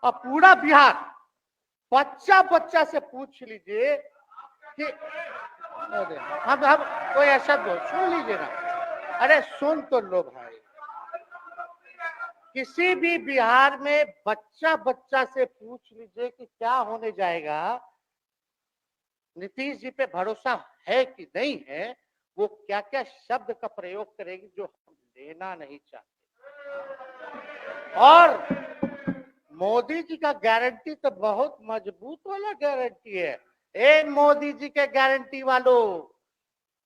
और पूरा बिहार बच्चा बच्चा से पूछ लीजिए कि हम कोई ऐसा सुन लीजिए ना, अरे सुन तो लो भाई, किसी भी बिहार में बच्चा बच्चा से पूछ लीजिए कि क्या होने जाएगा, नीतीश जी पे भरोसा है कि नहीं है, वो क्या क्या शब्द का प्रयोग करेगी जो हम लेना नहीं चाहते। और मोदी जी का गारंटी तो बहुत मजबूत वाला गारंटी है। ए मोदी जी के गारंटी वालों,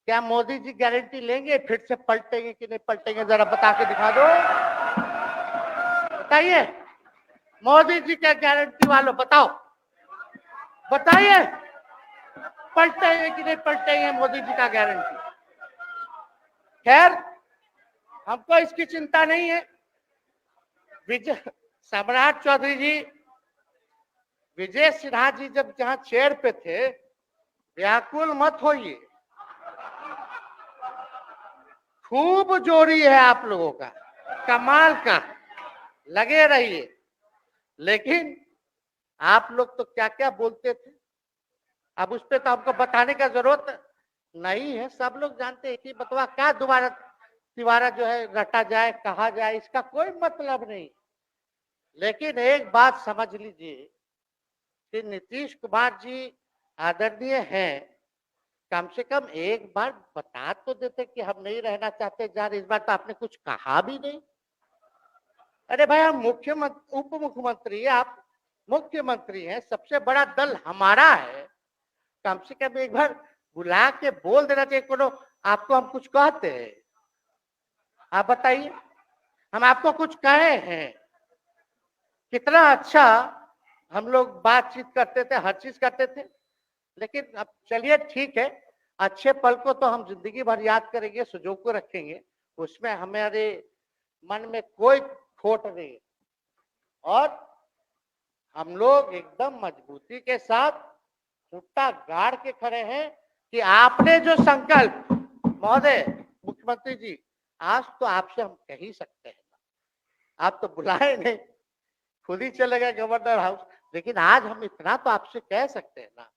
क्या मोदी जी गारंटी लेंगे फिर से पलटेंगे कि नहीं पलटेंगे, जरा बता के दिखा दो, बताइए। मोदी जी के गारंटी वालों बताओ, बताइए पलटेंगे कि नहीं पलटेंगे मोदी जी का गारंटी। खैर हमको इसकी चिंता नहीं है। विजय सम्राट चौधरी जी, विजय सिन्हा जी जब जहां चेयर पे थे, व्याकुल मत होइए, खूब जोरी है आप लोगों का, कमाल का, लगे रहिए। लेकिन आप लोग तो क्या क्या बोलते थे, अब उस पर तो हमको बताने का जरूरत नहीं है, सब लोग जानते हैं कि बतवा क्या दोबारा तिवारा जो है रटा जाए, कहा जाए, इसका कोई मतलब नहीं। लेकिन एक बात समझ लीजिए कि नीतीश कुमार जी आदरणीय हैं, कम से कम एक बार बता तो देते कि हम नहीं रहना चाहते जान, इस बार तो आपने कुछ कहा भी नहीं। अरे भाई हम मुख्यमंत्री उप मुख्यमंत्री, आप मुख्यमंत्री हैं, सबसे बड़ा दल हमारा है, कम से कम एक बार बुला के बोल देना चाहिए। कोनो आपको हम कुछ कहते हैं? आप बताइए, हम आपको कुछ कहे हैं? कितना अच्छा हम लोग बातचीत करते थे, हर चीज करते थे। लेकिन अब चलिए ठीक है, अच्छे पल को तो हम जिंदगी भर याद करेंगे, सुजो को रखेंगे, उसमें हमारे मन में कोई खोट नहीं। और हम लोग एकदम मजबूती के साथ खुट्टा गाड़ के खड़े हैं कि आपने जो संकल्प, महोदय मुख्यमंत्री जी, आज तो आपसे हम कह ही सकते हैं, आप तो बुलाए नहीं, खुद ही चले गए गवर्नर हाउस, लेकिन आज हम इतना तो आपसे कह सकते हैं ना,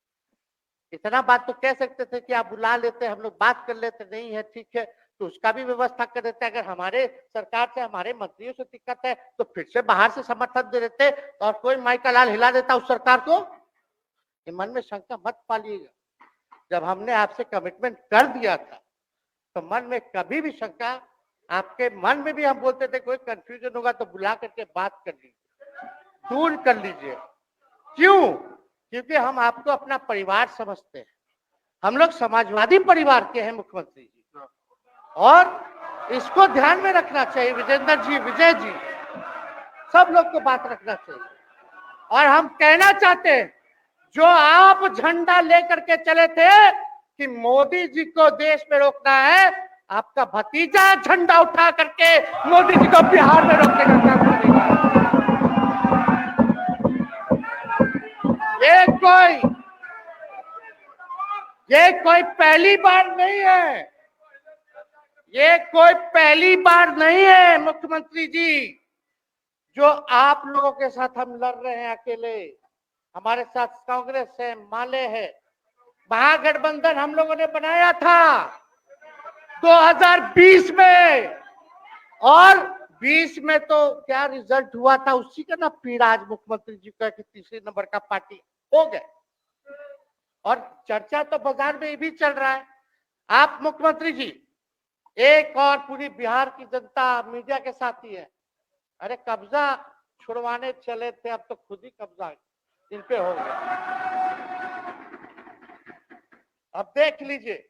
इतना बात तो कह सकते थे कि आप बुला लेते, हम लोग बात कर लेते, नहीं है ठीक है तो उसका भी व्यवस्था कर देते। अगर हमारे सरकार से, हमारे मंत्रियों से दिक्कत है तो फिर से बाहर से समर्थन दे देते और कोई माई का लाल हिला देता उस सरकार को। मन में शंका मत पालिएगा, जब हमने आपसे कमिटमेंट कर दिया था तो मन में कभी भी शंका, आपके मन में भी हम बोलते थे कोई कंफ्यूजन होगा तो बुला करके बात कर लीजिए, दूर कर लीजिए। क्यों? क्योंकि हम आपको अपना परिवार समझते हैं, हम लोग समाजवादी परिवार के हैं मुख्यमंत्री जी, और इसको ध्यान में रखना चाहिए। विजेंद्र जी, विजय जी, सब लोग को बात रखना चाहिए। और हम कहना चाहते हैं, जो आप झंडा लेकर के चले थे कि मोदी जी को देश में रोकना है, आपका भतीजा झंडा उठा करके मोदी जी को बिहार में रोकने का काम करेगा। ये कोई पहली बार नहीं है, ये कोई पहली बार नहीं है मुख्यमंत्री जी, जो आप लोगों के साथ हम लड़ रहे हैं अकेले। हमारे साथ कांग्रेस है, माले है, महागठबंधन हम लोगों ने बनाया था 2020 में, और 20 में तो क्या रिजल्ट हुआ था उसी का ना पीड़ा आज मुख्यमंत्री जी का कि तीसरे नंबर का पार्टी हो गए। और चर्चा तो बाजार में ये भी चल रहा है, आप मुख्यमंत्री जी एक और पूरी बिहार की जनता मीडिया के साथ ही है। अरे कब्जा छुड़वाने चले थे, अब तो खुद ही कब्जा इन पे हो गया। अब देख लीजिए